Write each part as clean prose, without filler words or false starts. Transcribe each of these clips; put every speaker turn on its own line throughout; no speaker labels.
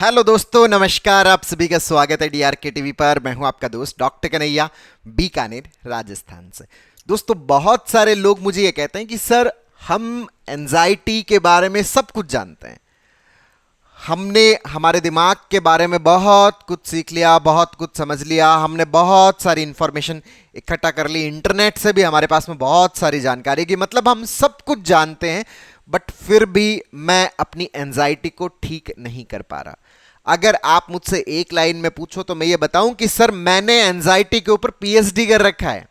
Hello दोस्तों, नमस्कार। आप सभी का स्वागत है डीआरके टीवी पर। मैं हूं आपका दोस्त डॉक्टर कन्हैया, बीकानेर, राजस्थान से। दोस्तों, बहुत सारे लोग मुझे ये कहते हैं कि सर, हम एंजाइटी के बारे में सब कुछ जानते हैं। हमने हमारे दिमाग के बारे में बहुत कुछ सीख लिया, बहुत कुछ समझ लिया, हमने बहुत सारी इंफॉर्मेशन इकट्ठा कर ली। इंटरनेट से भी हमारे पास में बहुत सारी जानकारी की, मतलब हम सब कुछ जानते हैं। बट फिर भी मैं अपनी एंजाइटी को ठीक नहीं कर पा रहा। अगर आप मुझसे एक लाइन में पूछो तो मैं ये बताऊं कि सर, मैंने एंजाइटी के ऊपर पीएचडी कर रखा है।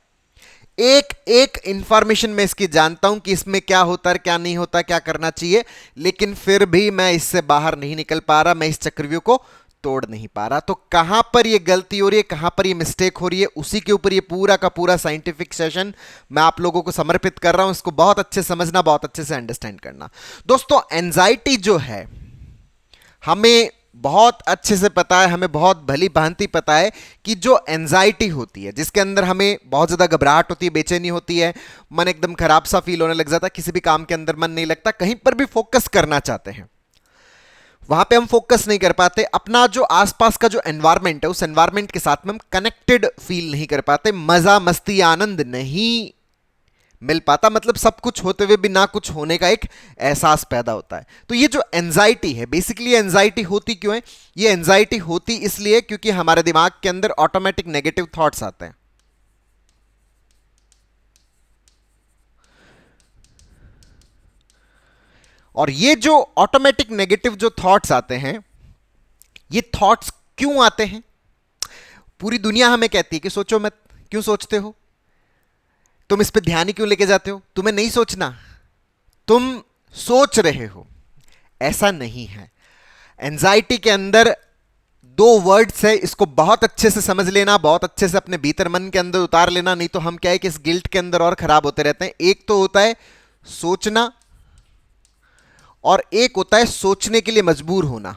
एक एक इंफॉर्मेशन मैं इसकी जानता हूं कि इसमें क्या होता है, क्या नहीं होता, क्या करना चाहिए, लेकिन फिर भी मैं इससे बाहर नहीं निकल पा रहा। मैं इस चक्रव्यूह को तोड़ नहीं पा रहा। तो कहां पर ये गलती हो रही है, कहां पर ये मिस्टेक हो रही है, उसी के ऊपर ये पूरा का पूरा साइंटिफिक सेशन मैं आप लोगों को समर्पित कर रहा हूं। इसको बहुत अच्छे से समझना, बहुत अच्छे से अंडरस्टैंड करना। दोस्तों, एंजाइटी जो है, हमें बहुत अच्छे से पता है, हमें बहुत भली भांति पता है कि जो एंजाइटी होती है, जिसके अंदर हमें बहुत ज़्यादा घबराहट होती है, बेचैनी होती है, मन एकदम खराब सा फील होने लग जाता है, किसी भी काम के अंदर मन नहीं लगता, कहीं पर भी फोकस करना चाहते हैं वहां पे हम फोकस नहीं कर पाते। अपना जो आसपास का जो एनवायरमेंट है, उस एनवायरमेंट के साथ में हम कनेक्टेड फील नहीं कर पाते, मजा मस्ती आनंद नहीं मिल पाता। मतलब सब कुछ होते हुए भी ना कुछ होने का एक एहसास पैदा होता है। तो ये जो एंजाइटी है, बेसिकली एंजाइटी होती क्यों है? ये एंजाइटी होती इसलिए क्योंकि हमारे दिमाग के अंदर ऑटोमेटिक नेगेटिव थॉट्स आते हैं। और ये जो ऑटोमेटिक नेगेटिव जो थॉट्स आते हैं, ये थॉट्स क्यों आते हैं? पूरी दुनिया हमें कहती है कि सोचो मत। क्यों सोचते हो? तुम इस पे ध्यान ही क्यों लेके जाते हो? तुम्हें नहीं सोचना, तुम सोच रहे हो। ऐसा नहीं है। एंजाइटी के अंदर दो वर्ड्स है, इसको बहुत अच्छे से समझ लेना, बहुत अच्छे से अपने भीतर मन के अंदर उतार लेना, नहीं तो हम क्या है कि इस गिल्ट के अंदर और खराब होते रहते हैं। एक तो होता है सोचना, और एक होता है सोचने के लिए मजबूर होना।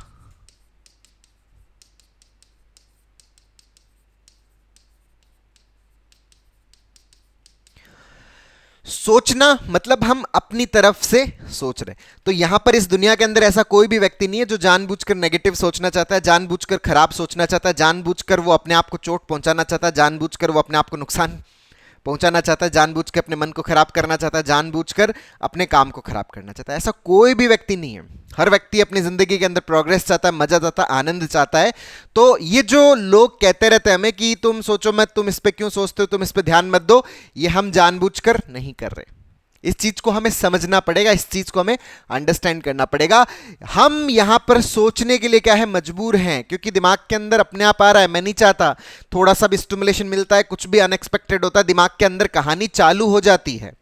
सोचना मतलब हम अपनी तरफ से सोच रहे। तो यहां पर इस दुनिया के अंदर ऐसा कोई भी व्यक्ति नहीं है जो जानबूझकर नेगेटिव सोचना चाहता है, जानबूझकर खराब सोचना चाहता है, जानबूझकर वो अपने आप को चोट पहुंचाना चाहता है, जानबूझकर वो अपने आप को नुकसान पहुंचाना चाहता है, जानबूझकर अपने मन को खराब करना चाहता है, जानबूझकर अपने काम को खराब करना चाहता है। ऐसा कोई भी व्यक्ति नहीं है। हर व्यक्ति अपनी जिंदगी के अंदर प्रोग्रेस चाहता है, मजा चाहता है, आनंद चाहता है। तो ये जो लोग कहते रहते हैं हमें कि तुम सोचो मत, तुम इस पे क्यों सोचते हो, तुम इस पे ध्यान मत दो, ये हम जानबूझकर नहीं कर रहे। इस चीज को हमें समझना पड़ेगा, इस चीज को हमें अंडरस्टैंड करना पड़ेगा। हम यहां पर सोचने के लिए क्या है, मजबूर हैं, क्योंकि दिमाग के अंदर अपने आप आ रहा है, मैं नहीं चाहता। थोड़ा सा भी स्टिमुलेशन मिलता है, कुछ भी अनएक्सपेक्टेड होता है, दिमाग के अंदर कहानी चालू हो जाती है।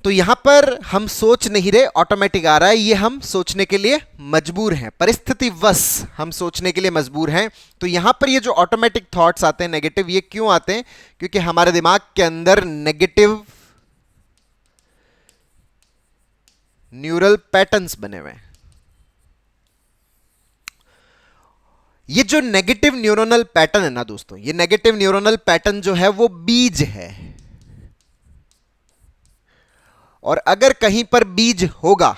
तो यहां पर हम सोच नहीं रहे, ऑटोमेटिक आ रहा है, ये हम सोचने के लिए मजबूर हैं, परिस्थितिवश हम सोचने के लिए मजबूर हैं। तो यहां पर ये जो ऑटोमेटिक थॉट्स आते हैं नेगेटिव, ये क्यों आते हैं? क्योंकि हमारे दिमाग के अंदर नेगेटिव न्यूरल पैटर्न्स बने हुए हैं। ये जो नेगेटिव न्यूरोनल पैटर्न है ना दोस्तों, ये नेगेटिव न्यूरोनल पैटर्न जो है वो बीज है। और अगर कहीं पर बीज होगा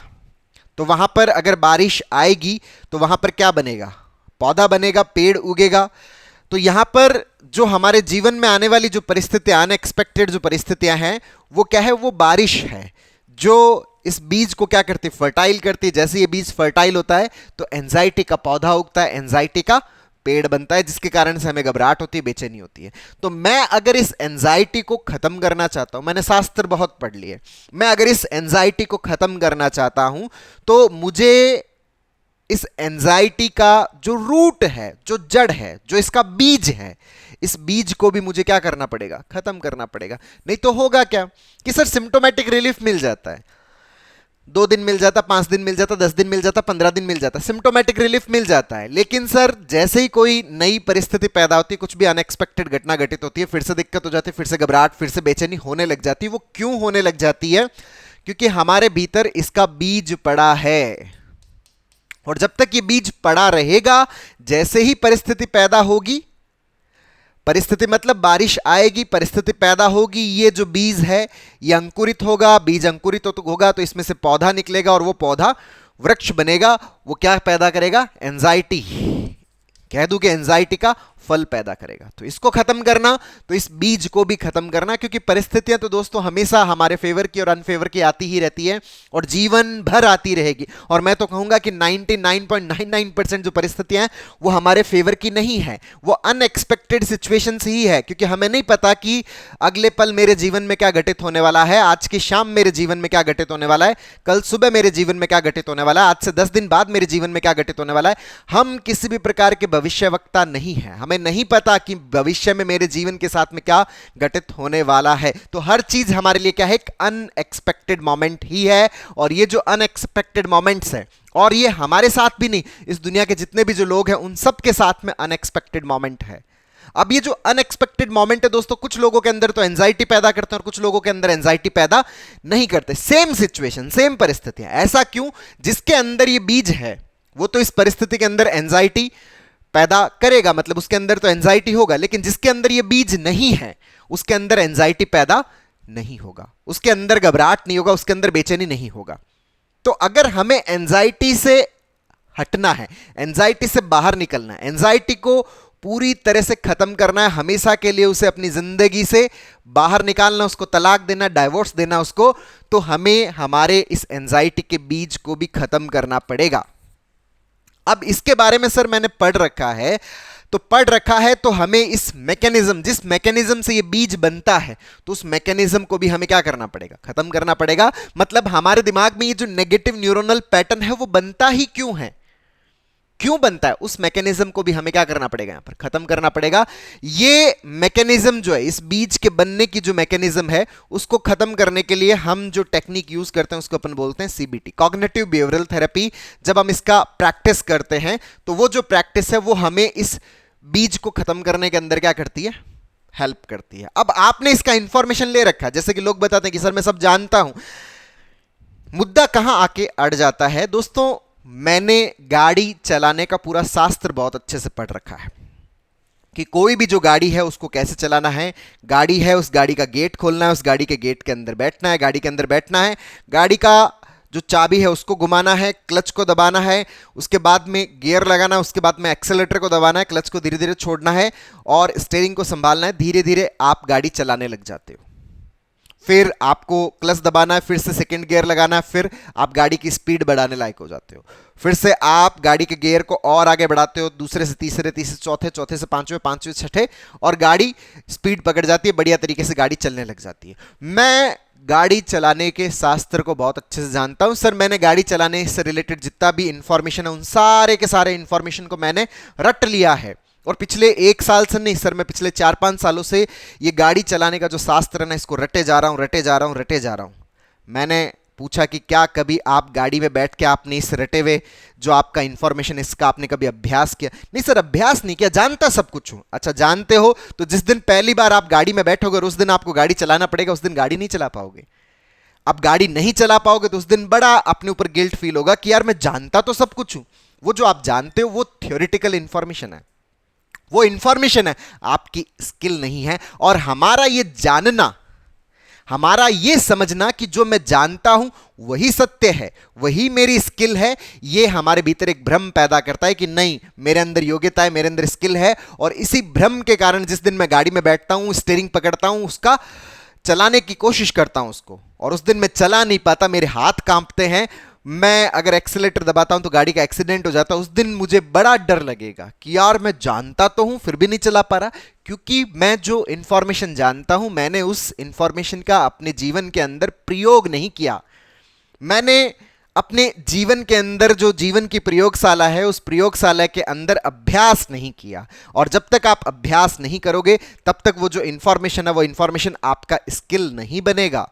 तो वहां पर अगर बारिश आएगी तो वहां पर क्या बनेगा? पौधा बनेगा, पेड़ उगेगा। तो यहां पर जो हमारे जीवन में आने वाली जो परिस्थितियां, अनएक्सपेक्टेड जो परिस्थितियां हैं, वो क्या है? वो बारिश है, जो इस बीज को क्या करती है? फर्टाइल करती है। जैसे ये बीज फर्टाइल होता है तो एंजाइटी का पौधा उगता है, एंजाइटी का पेड़ बनता है, जिसके कारण से हमें घबराहट होती है, बेचैनी होती है। तो मैं अगर इस एंजाइटी को खत्म करना चाहता हूं, मैंने शास्त्र बहुत पढ़ लिए, मैं अगर इस एंजाइटी को खत्म करना चाहता हूं, तो मुझे इस एंजाइटी का जो रूट है, जो जड़ है, जो इसका बीज है, इस बीज को भी मुझे क्या करना पड़ेगा? खत्म करना पड़ेगा। नहीं तो होगा क्या कि सर, सिम्टोमेटिक रिलीफ मिल जाता है, 2 दिन मिल जाता, 5 दिन मिल जाता, 10 दिन मिल जाता, 15 दिन मिल जाता, सिम्टोमेटिक रिलीफ मिल जाता है। लेकिन सर, जैसे ही कोई नई परिस्थिति पैदा होती है, कुछ भी अनएक्सपेक्टेड घटना घटित होती है, फिर से दिक्कत हो जाती है, फिर से घबराहट, फिर से बेचैनी होने लग जाती है। वो क्यों होने लग जाती है? क्योंकि हमारे भीतर इसका बीज पड़ा है। और जब तक ये बीज पड़ा रहेगा, जैसे ही परिस्थिति पैदा होगी, परिस्थिति मतलब बारिश आएगी, परिस्थिति पैदा होगी, ये जो बीज है ये अंकुरित होगा, बीज अंकुरित होगा तो इसमें से पौधा निकलेगा, और वो पौधा वृक्ष बनेगा वो क्या पैदा करेगा? एंजाइटी। कह दूं कि एंजाइटी का फल पैदा करेगा। तो इसको खत्म करना, तो इस बीज को भी खत्म करना, क्योंकि परिस्थितियां तो दोस्तों हमेशा हमारे फेवर की और अनफेवर की आती ही रहती है और जीवन भर आती रहेगी। और मैं तो कहूंगा कि 99.99% जो परिस्थितियां हैं वो हमारे फेवर की नहीं है, वो अनएक्सपेक्टेड सिचुएशंस ही है, क्योंकि हमें नहीं पता कि अगले पल मेरे जीवन में क्या घटित होने वाला है, आज की शाम मेरे जीवन में क्या घटित होने वाला है, कल सुबह मेरे जीवन में क्या घटित होने वाला है, आज से 10 दिन बाद मेरे जीवन में क्या घटित होने वाला है। हम किसी भी प्रकार के भविष्यवक्ता नहीं है, हमें नहीं पता कि भविष्य में मेरे जीवन के साथ में क्या घटित होने वाला है। तो हर चीज हमारे लिए क्या है? एक अनएक्सपेक्टेड मोमेंट ही है। और ये जो अनएक्सपेक्टेड मोमेंट्स है, और ये हमारे साथ भी नहीं, इस दुनिया के जितने भी जो लोग हैं उन सब के साथ में अनएक्सपेक्टेड मोमेंट है। अब ये जो अनएक्सपेक्टेड मोमेंट है दोस्तों, कुछ लोगों के अंदर तो एंजाइटी पैदा करते हैं और कुछ लोगों के अंदर एंजाइटी पैदा नहीं करते। सेम सिचुएशन, सेम परिस्थितियां। ऐसा क्यों? जिसके अंदर ये बीज है वो तो इस परिस्थिति के अंदर एंजाइटी पैदा करेगा, मतलब उसके अंदर तो एंजाइटी होगा, लेकिन जिसके अंदर ये बीज नहीं है उसके अंदर एंजाइटी पैदा नहीं होगा, उसके अंदर घबराहट नहीं होगा, उसके अंदर बेचैनी नहीं होगा। तो अगर हमें एंजाइटी से हटना है, एंजाइटी से बाहर निकलना है, एंजाइटी को पूरी तरह से खत्म करना है, हमेशा के लिए उसे अपनी जिंदगी से बाहर निकालना, उसको तलाक देना, डाइवोर्स देना उसको, तो हमें हमारे इस एंजाइटी के बीज को भी खत्म करना पड़ेगा। अब इसके बारे में सर मैंने पढ़ रखा है, तो पढ़ रखा है तो हमें इस मैकेनिज्म, जिस मैकेनिज्म से ये बीज बनता है, तो उस मैकेनिज्म को भी हमें क्या करना पड़ेगा? खत्म करना पड़ेगा। मतलब हमारे दिमाग में ये जो नेगेटिव न्यूरोनल पैटर्न है वो बनता ही क्यों है, क्यों बनता है, उस मैकेनिज्म को भी हमें क्या करना पड़ेगा? यहां पर खत्म करना पड़ेगा। ये मैकेनिज्म जो है, इस बीज के बनने की जो मैकेनिज्म है, उसको खत्म करने के लिए हम जो टेक्निक यूज करते हैं उसको अपन बोलते हैं सीबीटी, कॉग्निटिव बिहेवियरल थेरेपी। जब हम इसका प्रैक्टिस करते हैं तो वो जो प्रैक्टिस है वो हमें इस बीज को खत्म करने के अंदर क्या करती है? हेल्प करती है। अब आपने इसका इंफॉर्मेशन ले रखा है, जैसे कि लोग बताते हैं कि सर मैं सब जानता हूं। मुद्दा कहां आके अड़ जाता है दोस्तों? मैंने गाड़ी चलाने का पूरा शास्त्र बहुत अच्छे से पढ़ रखा है कि कोई भी जो गाड़ी है उसको कैसे चलाना है। गाड़ी है, उस गाड़ी का गेट खोलना है, उस गाड़ी के गेट के अंदर बैठना है, गाड़ी के अंदर बैठना है, गाड़ी का जो चाबी है उसको घुमाना है, क्लच को दबाना है, उसके बाद में गियर लगाना है, उसके बाद में एक्सेलेरेटर को दबाना है, क्लच को धीरे धीरे छोड़ना है और स्टीयरिंग को संभालना है। धीरे धीरे आप गाड़ी चलाने लग जाते हो। फिर आपको क्लच दबाना है, फिर से सेकंड गियर लगाना है, फिर आप गाड़ी की स्पीड बढ़ाने लायक हो जाते हो। फिर से आप गाड़ी के गियर को और आगे बढ़ाते हो, दूसरे से तीसरे, तीसरे चौथे, चौथे से पांचवें, पांचवें छठे, और गाड़ी स्पीड पकड़ जाती है, बढ़िया तरीके से गाड़ी चलने लग जाती है। मैं गाड़ी चलाने के शास्त्र को बहुत अच्छे से जानता हूं सर। मैंने गाड़ी चलाने से रिलेटेड जितना भी इंफॉर्मेशन है उन सारे के सारे इंफॉर्मेशन को मैंने रट लिया है। और पिछले 1 साल से नहीं सर, मैं पिछले 4-5 सालों से ये गाड़ी चलाने का जो शास्त्र है ना, इसको रटे जा रहा हूं, रटे जा रहा हूं, रटे जा रहा हूं। मैंने पूछा कि क्या कभी आप गाड़ी में बैठ के आपने इस रटे हुए जो आपका इंफॉर्मेशन इसका आपने कभी अभ्यास किया? नहीं सर, अभ्यास नहीं किया, जानता सब कुछ हूं। अच्छा, जानते हो तो जिस दिन पहली बार आप गाड़ी में बैठोगे और उस दिन आपको गाड़ी चलाना पड़ेगा, उस दिन गाड़ी नहीं चला पाओगे। आप गाड़ी नहीं चला पाओगे तो उस दिन बड़ा अपने ऊपर गिल्ट फील होगा कि यार मैं जानता तो सब कुछ हूं। वो जो आप जानते हो वो थियोरिटिकल इंफॉर्मेशन है, वो इंफॉर्मेशन है, आपकी स्किल नहीं है। और हमारा ये जानना, हमारा ये समझना कि जो मैं जानता हूं वही सत्य है, वही मेरी स्किल है, ये हमारे भीतर एक भ्रम पैदा करता है कि नहीं, मेरे अंदर योग्यता है, मेरे अंदर स्किल है। और इसी भ्रम के कारण जिस दिन मैं गाड़ी में बैठता हूं, स्टीयरिंग पकड़ता हूं, उसका चलाने की कोशिश करता हूं उसको, और उस दिन मैं चला नहीं पाता, मेरे हाथ कांपते हैं, मैं अगर एक्सीलेटर दबाता हूं तो गाड़ी का एक्सीडेंट हो जाता है, उस दिन मुझे बड़ा डर लगेगा कि यार मैं जानता तो हूं फिर भी नहीं चला पा रहा, क्योंकि मैं जो इंफॉर्मेशन जानता हूं मैंने उस इंफॉर्मेशन का अपने जीवन के अंदर प्रयोग नहीं किया। मैंने अपने जीवन के अंदर जो जीवन की प्रयोगशाला है, उस प्रयोगशाला के अंदर अभ्यास नहीं किया। और जब तक आप अभ्यास नहीं करोगे तब तक वो जो इंफॉर्मेशन है वो इंफॉर्मेशन आपका स्किल नहीं बनेगा,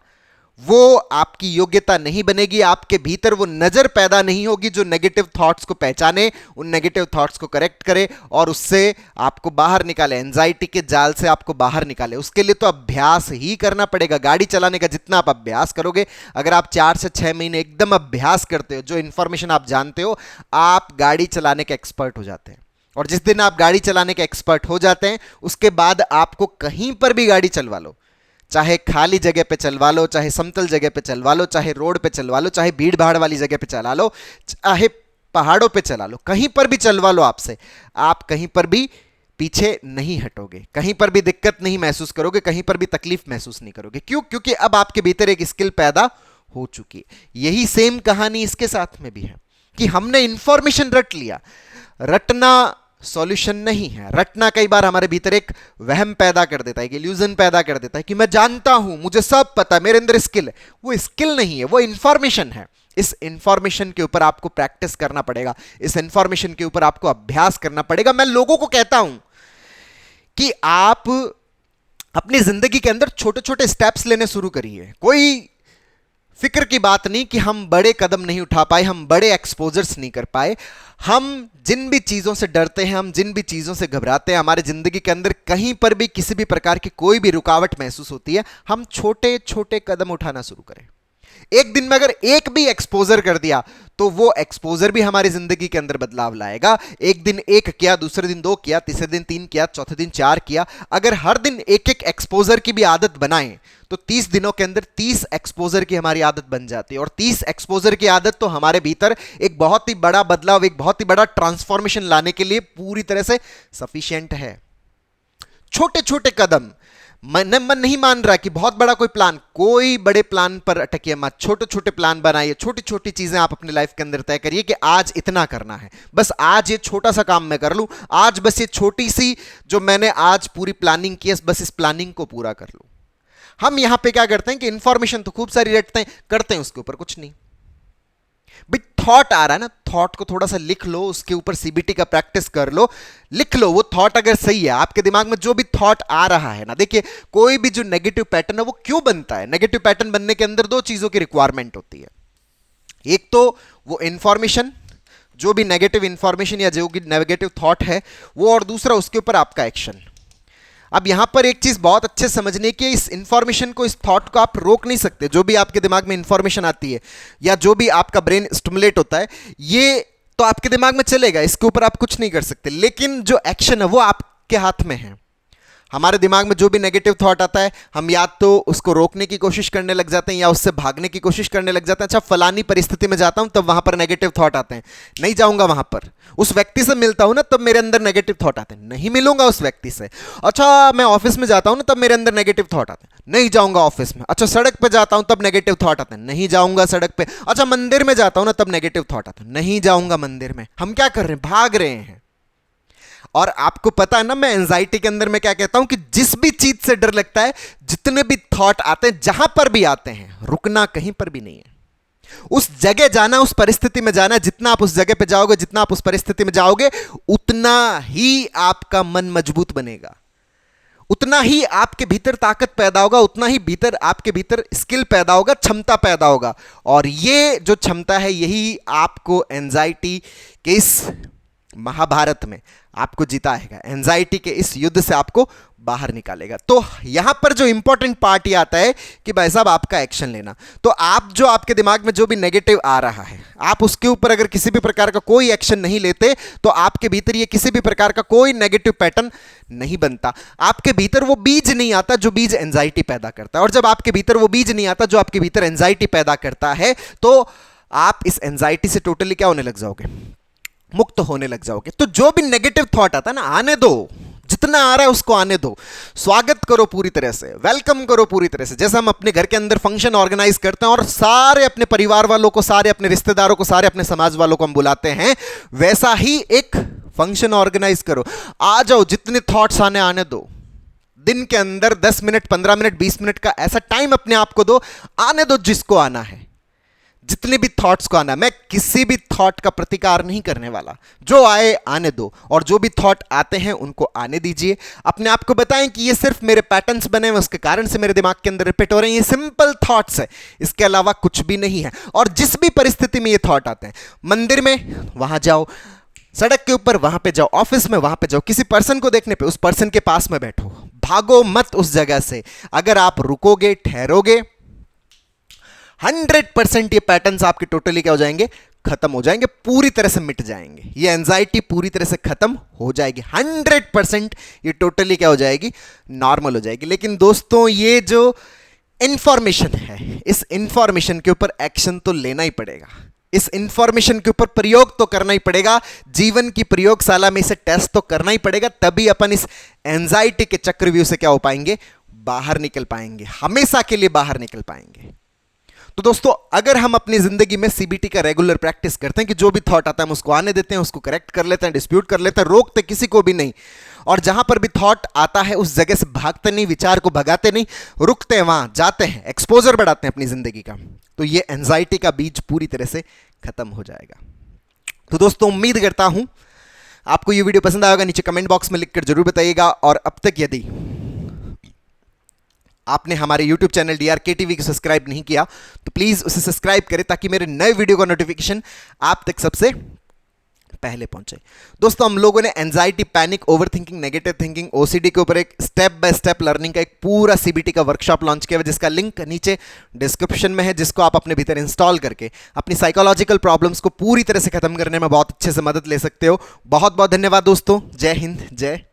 वो आपकी योग्यता नहीं बनेगी, आपके भीतर वो नजर पैदा नहीं होगी जो नेगेटिव थॉट्स को पहचाने, उन नेगेटिव थॉट्स को करेक्ट करे और उससे आपको बाहर निकाले, एंजाइटी के जाल से आपको बाहर निकाले। उसके लिए तो अभ्यास ही करना पड़ेगा। गाड़ी चलाने का जितना आप अभ्यास करोगे, अगर आप 4 से 6 महीने एकदम अभ्यास करते हो, जो इंफॉर्मेशन आप जानते हो, आप गाड़ी चलाने के एक्सपर्ट हो जाते हैं। और जिस दिन आप गाड़ी चलाने के एक्सपर्ट हो जाते हैं, उसके बाद आपको कहीं पर भी गाड़ी चलवा लो, चाहे खाली जगह पे चलवा लो, चाहे समतल जगह पे चलवा लो, चाहे रोड पे चलवा लो, चाहे भीड़ भाड़ वाली जगह पे चला लो, चाहे पहाड़ों पे चला लो, कहीं पर भी चलवा लो आपसे, आप कहीं पर भी पीछे नहीं हटोगे, कहीं पर भी दिक्कत नहीं महसूस करोगे, कहीं पर भी तकलीफ महसूस नहीं करोगे। क्यों? क्योंकि अब आपके भीतर एक स्किल पैदा हो चुकी है। यही सेम कहानी इसके साथ में भी है कि हमने इंफॉर्मेशन रट लिया। रटना सॉल्यूशन नहीं है। रटना कई बार हमारे भीतर एक वहम पैदा कर देता है, एक इल्यूजन पैदा कर देता है कि मैं जानता हूं, मुझे सब पता है, मेरे अंदर स्किल है। वो स्किल नहीं है, वो इंफॉर्मेशन है। इस इंफॉर्मेशन के ऊपर आपको प्रैक्टिस करना पड़ेगा, इस इंफॉर्मेशन के ऊपर आपको अभ्यास करना पड़ेगा। मैं लोगों को कहता हूं कि आप अपनी जिंदगी के अंदर छोटे छोटे स्टेप्स लेने शुरू करिए। कोई फिक्र की बात नहीं कि हम बड़े कदम नहीं उठा पाए, हम बड़े एक्सपोजर्स नहीं कर पाए। हम जिन भी चीज़ों से डरते हैं, हम जिन भी चीज़ों से घबराते हैं, हमारे ज़िंदगी के अंदर कहीं पर भी किसी भी प्रकार की कोई भी रुकावट महसूस होती है, हम छोटे छोटे कदम उठाना शुरू करें। एक दिन में अगर एक भी एक्सपोजर कर दिया तो वो एक्सपोजर भी हमारी जिंदगी के अंदर बदलाव लाएगा। एक दिन एक किया, दूसरे दिन दो किया, तीसरे दिन तीन किया, चौथे दिन चार किया। अगर हर दिन एक एक एक्सपोजर की भी आदत बनाएं तो 30 दिनों के अंदर 30 एक्सपोजर की हमारी आदत बन जाती है। और 30 एक्सपोजर की आदत तो हमारे भीतर एक बहुत ही बड़ा बदलाव, एक बहुत ही बड़ा ट्रांसफॉर्मेशन लाने के लिए पूरी तरह से सफिशिएंट है। छोटे छोटे कदम। मन नहीं मान रहा कि बहुत बड़ा कोई बड़े प्लान पर अटकिए मत। छोटे छोटे प्लान बनाइए, छोटी छोटी चीजें आप अपने लाइफ के अंदर तय करिए कि आज इतना करना है, बस आज ये छोटा सा काम मैं कर लूं, आज बस ये छोटी सी जो मैंने आज पूरी प्लानिंग की है, बस इस प्लानिंग को पूरा कर लूं। हम यहां पे क्या करते हैं कि इंफॉर्मेशन तो खूब सारी रटते हैं, करते हैं उसके ऊपर कुछ नहीं। भाई थॉट आ रहा है ना, थॉट को थोड़ा सा लिख लो, उसके ऊपर सीबीटी का प्रैक्टिस कर लो, लिख लो। वो थॉट अगर सही है, आपके दिमाग में जो भी थॉट आ रहा है ना, देखिए कोई भी जो नेगेटिव पैटर्न है वो क्यों बनता है। नेगेटिव पैटर्न बनने के अंदर दो चीजों की रिक्वायरमेंट होती है। एक तो वो इंफॉर्मेशन, जो भी नेगेटिव इंफॉर्मेशन या जो भी नेगेटिव थॉट है वो, और दूसरा उसके ऊपर आपका एक्शन। अब यहां पर एक चीज बहुत अच्छे समझने की, इस इंफॉर्मेशन को, इस थॉट को आप रोक नहीं सकते। जो भी आपके दिमाग में इंफॉर्मेशन आती है या जो भी आपका ब्रेन स्टिमुलेट होता है, ये तो आपके दिमाग में चलेगा, इसके ऊपर आप कुछ नहीं कर सकते। लेकिन जो एक्शन है वो आपके हाथ में है। हमारे दिमाग में जो भी नेगेटिव थॉट आता है, हम या तो उसको रोकने की कोशिश करने लग जाते हैं या उससे भागने की कोशिश करने लग जाते हैं। अच्छा, फलानी परिस्थिति में जाता हूं तब वहां पर नेगेटिव थॉट आते हैं, नहीं जाऊंगा वहां पर। उस व्यक्ति से मिलता हूं ना तब मेरे अंदर नेगेटिव थॉट आते हैं, नहीं मिलूंगा उस व्यक्ति से। अच्छा, मैं ऑफिस में जाता हूं ना तब मेरे अंदर नेगेटिव थॉट आते हैं, नहीं जाऊंगा ऑफिस में। अच्छा, सड़क पे जाता हूं तब नेगेटिव थॉट आते हैं, नहीं जाऊंगा सड़क पे। अच्छा, मंदिर में जाता हूं ना तब नेगेटिव थॉट आते हैं, नहीं जाऊंगा मंदिर में। हम क्या कर रहे हैं? भाग रहे हैं। और आपको पता है ना, मैं एंजाइटी के अंदर मैं क्या कहता हूं कि जिस भी चीज से डर लगता है, जितने भी थॉट आते हैं, जहां पर भी आते हैं, रुकना कहीं पर भी नहीं है। उस जगह जाना, उस परिस्थिति में जाना। जितना आप उस जगह पे जाओगे, जितना आप उस परिस्थिति में जाओगे, उतना ही आपका मन मजबूत बनेगा, उतना ही आपके भीतर ताकत पैदा होगा, उतना ही भीतर आपके भीतर स्किल पैदा होगा, क्षमता पैदा होगा। और ये जो क्षमता है, यही आपको एंजाइटी के इस महाभारत में आपको जिताएगा, एंजाइटी के इस युद्ध से आपको बाहर निकालेगा। तो यहां पर जो इंपॉर्टेंट पार्ट ये आता है कि भाई साहब आपका एक्शन लेना। तो आप जो आपके दिमाग में जो भी नेगेटिव आ रहा है, आप उसके ऊपर अगर किसी भी प्रकार का कोई एक्शन नहीं लेते तो आपके भीतर ये किसी भी प्रकार का कोई नेगेटिव पैटर्न नहीं बनता। आपके भीतर वो बीज नहीं आता जो बीज एंजाइटी पैदा करता है। और जब आपके भीतर वो बीज नहीं आता जो आपके भीतर एंजाइटी पैदा करता है, तो आप इस एंजाइटी से टोटली क्या होने लग जाओगे? मुक्त होने लग जाओगे। तो जो भी नेगेटिव थॉट आता है ना, आने दो, जितना आ रहा है उसको आने दो, स्वागत करो पूरी तरह से, वेलकम करो पूरी तरह से। जैसे हम अपने घर के अंदर फंक्शन ऑर्गेनाइज करते हैं और सारे अपने परिवार वालों को, सारे अपने रिश्तेदारों को, सारे अपने समाज वालों को हम बुलाते हैं, वैसा ही एक फंक्शन ऑर्गेनाइज करो। आ जाओ, जितने थॉट्स आने दो। दिन के अंदर 10 मिनट, 15 मिनट, 20 मिनट का ऐसा टाइम अपने आप को दो, आने दो जिसको आना है, जितने भी थॉट्स को आना। मैं किसी भी थॉट का प्रतिकार नहीं करने वाला, जो आए आने दो। और जो भी थॉट आते हैं उनको आने दीजिए। अपने आप को बताएं कि ये सिर्फ मेरे पैटर्न्स बने हुए, उसके कारण से मेरे दिमाग के अंदर रिपीट हो रहे हैं, ये सिंपल थॉट्स है, इसके अलावा कुछ भी नहीं है। और जिस भी परिस्थिति में ये थॉट आते हैं, मंदिर में वहां जाओ, सड़क के ऊपर वहां पे जाओ, ऑफिस में वहां पे जाओ, किसी पर्सन को देखने पे उस पर्सन के पास में बैठो, भागो मत उस जगह से। अगर आप रुकोगे, ठहरोगे, 100% ये पैटर्न्स आपके टोटली क्या हो जाएंगे? खत्म हो जाएंगे, पूरी तरह से मिट जाएंगे। ये एंजाइटी पूरी तरह से खत्म हो जाएगी 100%। ये टोटली क्या हो जाएगी, नॉर्मल हो जाएगी। लेकिन दोस्तों ये जो इंफॉर्मेशन है, इस इंफॉर्मेशन के ऊपर एक्शन तो लेना ही पड़ेगा, इस इंफॉर्मेशन के ऊपर प्रयोग तो करना ही पड़ेगा, जीवन की प्रयोगशाला में इसे टेस्ट तो करना ही पड़ेगा, तभी अपन इस एंजाइटी के चक्रव्यूह से क्या हो पाएंगे, बाहर निकल पाएंगे, हमेशा के लिए बाहर निकल पाएंगे। तो दोस्तों अगर हम अपनी जिंदगी में सीबीटी का रेगुलर प्रैक्टिस करते हैं कि जो भी थॉट आता है हम उसको आने देते हैं, उसको करेक्ट कर लेते हैं, डिस्प्यूट कर लेते हैं, रोकते किसी को भी नहीं, और जहां पर भी थॉट आता है उस जगह से भागते नहीं, विचार को भगाते नहीं, रुकते हैं, वहां जाते हैं, एक्सपोजर बढ़ाते हैं अपनी जिंदगी का, तो ये एंजाइटी का बीज पूरी तरह से खत्म हो जाएगा। तो दोस्तों उम्मीद करता हूं आपको ये वीडियो पसंद आएगा, नीचे कमेंट बॉक्स में लिखकर जरूर बताइएगा। और अब तक यदि आपने हमारे YouTube चैनल DRK TV को सब्सक्राइब नहीं किया तो प्लीज उसे सब्सक्राइब करें ताकि मेरे नए वीडियो का नोटिफिकेशन आप तक सबसे पहले पहुंचे। दोस्तों हम लोगों ने anxiety, panic, overthinking, negative thinking, OCD के ऊपर एक स्टेप बाय स्टेप लर्निंग का एक पूरा सीबीटी का वर्कशॉप लॉन्च किया है, जिसका लिंक नीचे डिस्क्रिप्शन में है, जिसको आप अपने भीतर इंस्टॉल करके अपनी साइकोलॉजिकल प्रॉब्लम्स को पूरी तरह से खत्म करने में बहुत अच्छे से मदद ले सकते हो। बहुत बहुत धन्यवाद दोस्तों। जय हिंद, जय